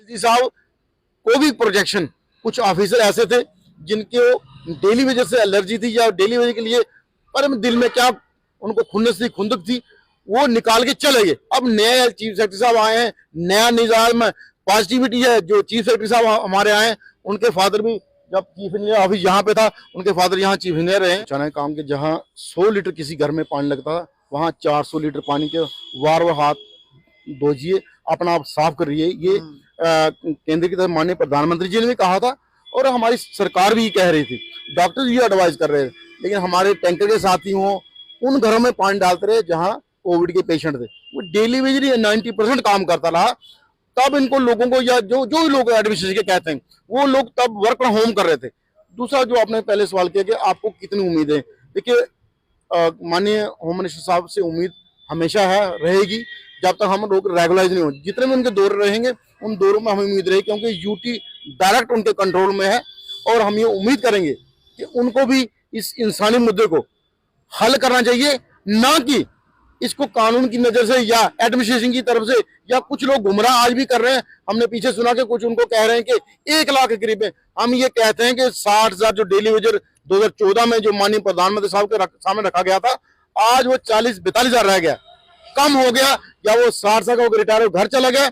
जी साहब को भी प्रोजेक्शन, कुछ ऑफिसर ऐसे थे जिनके डेली वेजेस से एलर्जी थी या डेली वेजेस के लिए पर दिल में क्या उनको खुन्नस थी, खुंदक थी, वो निकाल के चले गए। अब नए चीफ सेक्रेटरी साहब आए हैं, नया निजाम पॉजिटिविटी है। जो चीफ सेक्रेटरी साहब हमारे आए हैं, उनके फादर भी जब चीफ इंजीनियर ऑफिस यहाँ पे था, उनके फादर यहाँ चीफ इंजीनियर रहे। अचानक काम के जहाँ 100 लीटर किसी घर में पानी लगता था, वहाँ 400 लीटर पानी के वार हाथ धोजिए, अपना आप साफ करिए। ये केंद्र की तरफ माननीय प्रधानमंत्री जी ने भी कहा था और हमारी सरकार भी कह रही थी, डॉक्टर भी एडवाइस कर रहे थे। लेकिन हमारे टैंकर के साथी हों, उन घरों में पानी डालते रहे जहां कोविड के पेशेंट थे। वो डेली वेजरी 90% काम करता रहा। तब इनको लोगों को या जो जो लोग एडमिनिस्ट्रेशन के कहते हैं, वो लोग तब वर्क फ्रॉम होम कर रहे थे। दूसरा जो आपने पहले सवाल किया कि आपको कितनी उम्मीद है, देखिए माननीय होम मिनिस्टर साहब से उम्मीद हमेशा है, रहेगी, जब तक हम लोग रेगुलाइज नहीं हो। जितने भी उनके दौरे रहेंगे, उन दौरों में हमें उम्मीद रहेगी, क्योंकि यूटी डायरेक्ट उनके कंट्रोल में है। और हम ये उम्मीद करेंगे कि उनको भी इस इंसानी मुद्दे को हल करना चाहिए, ना कि इसको कानून की नजर से या एडमिनिस्ट्रेशन की तरफ से, या कुछ लोग गुमराह आज भी कर रहे हैं। हमने पीछे सुना कि कुछ उनको कह रहे हैं कि 1 लाख के करीब है। हम ये कहते हैं कि 60,000 जो डेली वेजर 2014 में जो माननीय प्रधानमंत्री साहब के सामने रखा गया था, आज वो 40-42,000 रह गया, कम हो गया, या वो 60 साल का रिटायर हो घर चला गया।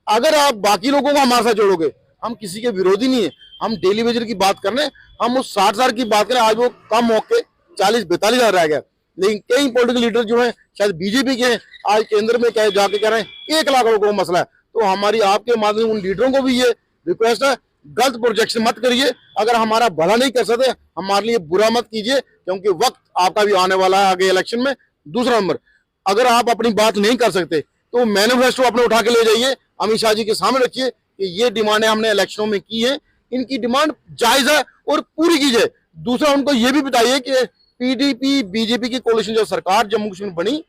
अगर आप बाकी लोगों को हमारे साथ जोड़ोगे, हम किसी के विरोधी नहीं है, हम डेली वेजर की बात करने, हम उस 60,000 की बात करें, आज वो कम होके 40-42,000 रह गया। लेकिन कई पॉलिटिकल लीडर जो हैं, शायद बीजेपी के हैं, आज केंद्र में कह जाके कह रहे हैं 1 लाख लोगों का मसला है। तो हमारी आपके माध्यम उन लीडरों को भी ये रिक्वेस्ट है, गलत प्रोजेक्शन मत करिए। अगर हमारा भला नहीं कर सकते, हमारे लिए बुरा मत कीजिए, क्योंकि वक्त आपका भी आने वाला है आगे इलेक्शन में। दूसरा नंबर, अगर आप अपनी बात नहीं कर सकते तो मैनिफेस्टो अपने उठा के ले जाइए, अमित शाह जी के सामने रखिए कि ये डिमांडें हमने इलेक्शनों में की है, इनकी डिमांड जायज है और पूरी कीजिए। दूसरा, उनको ये भी बताइए कि पीडीपी बीजेपी की कोalition जब सरकार जम्मू कश्मीर बनी,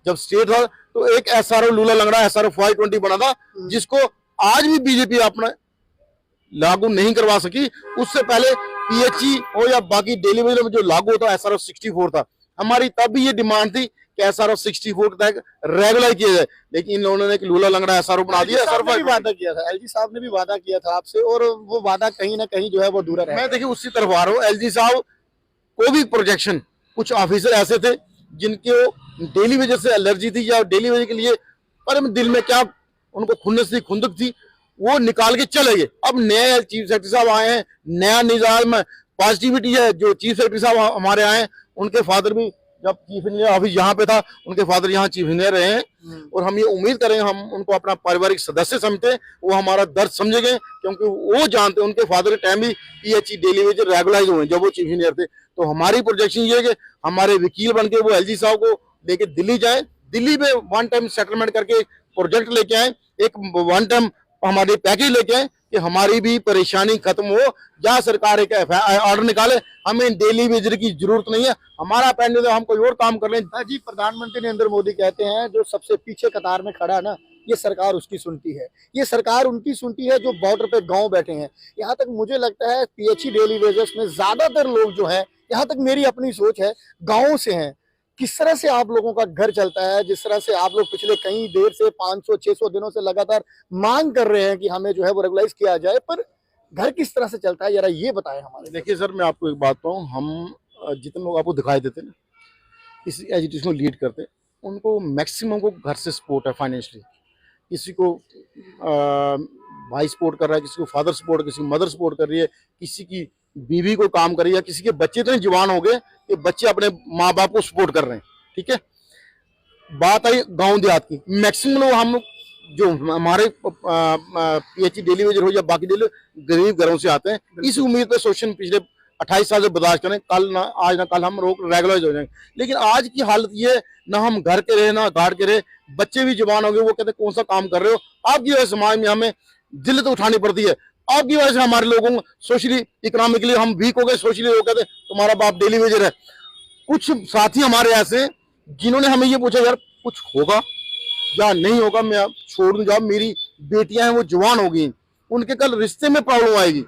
जब स्टेट था, तो एक एसआरओ लूला लंगड़ा एसआरओ 520 बना था, जिसको आज भी बीजेपी अपना लागू नहीं करवा सकी। उससे पहले पीएचई हो या बाकी डेली वेजर में जो लागू होता एसआरओ 64 था। हमारी तब भी ये डिमांड थी कि एसआरओ 64 तक रेगुलर किया जाए, लेकिन इन लोगों ने एक लूला लंगड़ा एसआरओ बना दिया। वादा किया था, एलजी साहब ने भी वादा किया था आपसे, और वो वादा कहीं ना कहीं जो है वो अधूरा रहा। मैं देखिए उसी तरफ आ रहा हूँ। एलजी साहब को भी प्रोजेक्शन, कुछ ऑफिसर ऐसे थे जिनके डेली वेजेस से एलर्जी थी या डेली वेजेस के लिए पर दिल में क्या उनको खुन्नस थी, खुंदक थी, वो निकाल के चले गए। अब नए चीफ सेक्रेटरी साहब आए हैं, नया निजाम पॉजिटिविटी है। जो चीफ सेक्रेटरी साहब हमारे आए हैं, उनके फादर भी जब चीफ इंजीनियर ऑफिस यहाँ पे था, उनके फादर यहाँ चीफ इंजीनियर रहे हैं। और हम ये उम्मीद करें, हम उनको अपना पारिवारिक सदस्य समझते हैं, वो हमारा दर्द समझेंगे, क्योंकि वो जानते हैं उनके फादर के टाइम भी पीएचई डेली वेजर रेगुलाइज हुए जब वो चीफ इंजीनियर थे। तो हमारी प्रोजेक्शन ये है कि हमारे वकील बन के वो एलजी साहब को लेके दिल्ली जाए, दिल्ली में वन टाइम सेटलमेंट करके प्रोजेक्ट लेके आए, एक वन टाइम हमारे पैकेज लेके आए कि हमारी भी परेशानी खत्म हो, या सरकार एक ऑर्डर निकाले। हमें डेली वेजर की जरूरत नहीं है, हमारा पेंडिंग है, हम कोई और काम कर लें। जी, प्रधानमंत्री नरेंद्र मोदी कहते हैं जो सबसे पीछे कतार में खड़ा है ना, ये सरकार उसकी सुनती है, ये सरकार उनकी सुनती है जो बॉर्डर पे गांव बैठे हैं। यहाँ तक मुझे लगता है पीएचई डेली वेजर्स में ज्यादातर लोग जो है, यहाँ तक मेरी अपनी सोच है, गाँव से हैं। किस तरह से आप लोगों का घर चलता है, जिस तरह से आप लोग पिछले कई देर से 500-600 दिनों से लगातार मांग कर रहे हैं कि हमें जो है वो रेगुलाइज किया जाए, पर घर किस तरह से चलता है, जरा ये बताएं हमारे। देखिए सर, मैं आपको एक बात बताऊं, हम जितने लोग आपको दिखाई देते ना इस एजुकेशन को लीड करते, उनको मैक्सिमम को घर से सपोर्ट है फाइनेंशियली। किसी को भाई सपोर्ट कर रहा है, किसी को फादर सपोर्ट, किसी को मदर सपोर्ट कर रही है, किसी की बीवी को काम कर रही है, किसी के बच्चे इतने जवान हो गए कि बच्चे अपने माँ बाप को सपोर्ट कर रहे हैं। ठीक है, बात आई गांव देहात की, मैक्सिमम लोग हम जो हमारे पीएचई डेली वेजर हो या बाकी डेली गरीब घरों से आते हैं, इस उम्मीद पे सोशल पिछले 28 साल से बर्दाश्त करें, कल ना आज ना कल हम लोग रेगुलराइज हो जाएंगे। लेकिन आज की हालत ये, ना हम घर के रहे ना घाट के रहे, बच्चे भी जवान हो गए, वो कहते कौन सा काम कर रहे हो, आपकी वजह से समाज में हमें जिल्लत उठानी पड़ती है, आपकी वजह से हमारे लोगों को सोशली इकोनॉमिकली हम वीक हो गए, सोशली वो कहते तुम्हारा बाप डेली वेजर है। कुछ साथी हमारे ऐसे जिन्होंने हमें ये पूछा, यार कुछ होगा या नहीं होगा, मैं छोड़ दूं जॉब, मेरी बेटियां हैं वो जवान हो गई, उनके कल रिश्ते में प्रॉब्लम आएगी,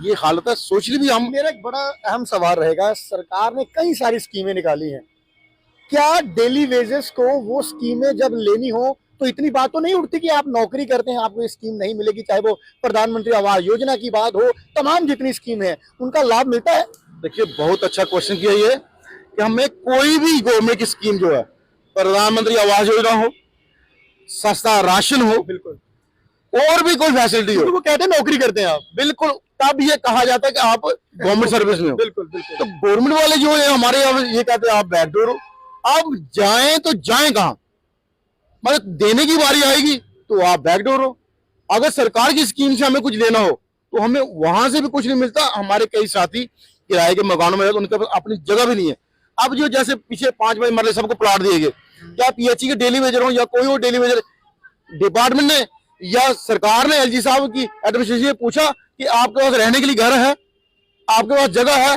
ये हालत है सोशली भी हम। मेरा एक बड़ा अहम सवाल रहेगा, सरकार ने कई सारी स्कीमें निकाली हैं, क्या डेली वेजेस को वो स्कीमें जब लेनी हो तो इतनी बात तो नहीं उठती कि आप नौकरी करते हैं आपको ये स्कीम नहीं मिलेगी, चाहे वो प्रधानमंत्री आवास योजना की बात हो, तमाम जितनी स्कीम है उनका लाभ मिलता है। देखिए बहुत अच्छा क्वेश्चन किया ये कि हमें कोई भी गवर्नमेंट की स्कीम जो है, प्रधानमंत्री आवास योजना हो, सस्ता राशन हो, बिल्कुल, और भी कोई फैसिलिटी हो, वो कहते हैं नौकरी करते हैं आप। बिल्कुल तब ये कहा जाता है कि आप गवर्नमेंट सर्विस में हो। बिल्कुल बिल्कुल। तो गवर्नमेंट वाले जो है हमारे यहाँ ये कहते हैं आप बैकडोर हो। आप जाएं तो जाएं कहां? मतलब देने की बारी आएगी तो आप बैकडोर हो। अगर सरकार की स्कीम से हमें कुछ लेना हो तो हमें वहां से भी कुछ नहीं मिलता। हमारे कई साथी किराए के मकानों में रहते, उनके पास अपनी जगह भी नहीं है। अब जो जैसे पीछे 5 मरले सबको प्लाट दिए गए, क्या पीएचई के डेली वेजर हो या कोई और डेली वेजर, डिपार्टमेंट ने या सरकार ने एलजी साहब की एडमिनिस्ट्रेशन से पूछा कि आपके पास रहने के लिए घर है, आपके पास जगह है?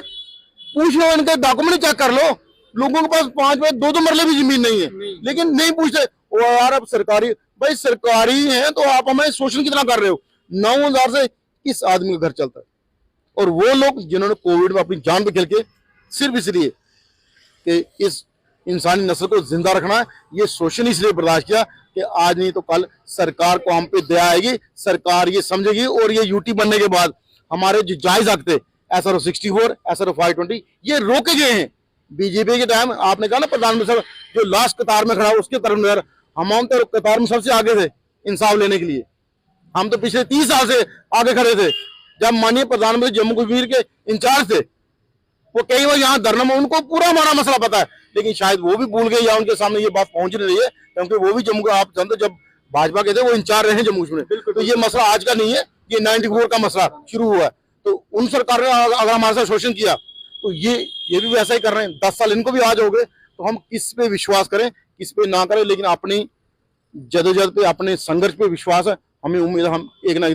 पूछ लो, इनके डॉक्यूमेंट चेक कर लो। लोगों के पास 5 2 मरले भी जमीन नहीं है, लेकिन नहीं पूछते। वो यार अब सरकारी, भाई सरकारी है तो आप हमें शोषण कितना कर रहे हो? 9,000 से किस आदमी का घर चलता है? और वो लोग जिन्होंने कोविड में अपनी जान पे खेल के सिर्फ इसलिए कि इस इंसानी नस्ल को जिंदा रखना है, ये शोषण इसलिए बर्दाश्त किया कि आज नहीं तो कल सरकार को हम पे दया आएगी, सरकार ये समझेगी और ये यूटी बनने के बाद हमारे जो जायज हक थे SRO 64, SRO 520 ये रोके गए हैं। बीजेपी के टाइम आपने कहा ना प्रधानमंत्री साहब जो लास्ट कतार में खड़ा उसके तरफ नजर, हम तो कतार में सबसे आगे थे इंसाफ लेने के लिए। हम तो पिछले 30 साल से आगे खड़े थे। जब माननीय प्रधानमंत्री जम्मू कश्मीर के इंचार्ज थे, वो कई बार यहाँ धरना में, उनको पूरा हमारा मसला पता है, लेकिन शायद वो भी भूल गए या उनके सामने ये बात पहुंच नहीं रही है, क्योंकि वो भी जम्मू का, आप जानते जब भाजपा के थे वो इंचार्ज रहे जम्मू कश्मीर। तो ये मसला आज का नहीं है, ये 94 का मसला शुरू हुआ है। तो उन सरकार ने अगर हमारे साथ शोषण किया तो ये भी वैसा ही कर रहे हैं। 10 साल इनको भी आज हो गए, तो हम किस पे विश्वास करें किस पे ना करें, लेकिन अपनी जदोजहद पे अपने संघर्ष पे विश्वास है। हमें उम्मीद है हम एक ना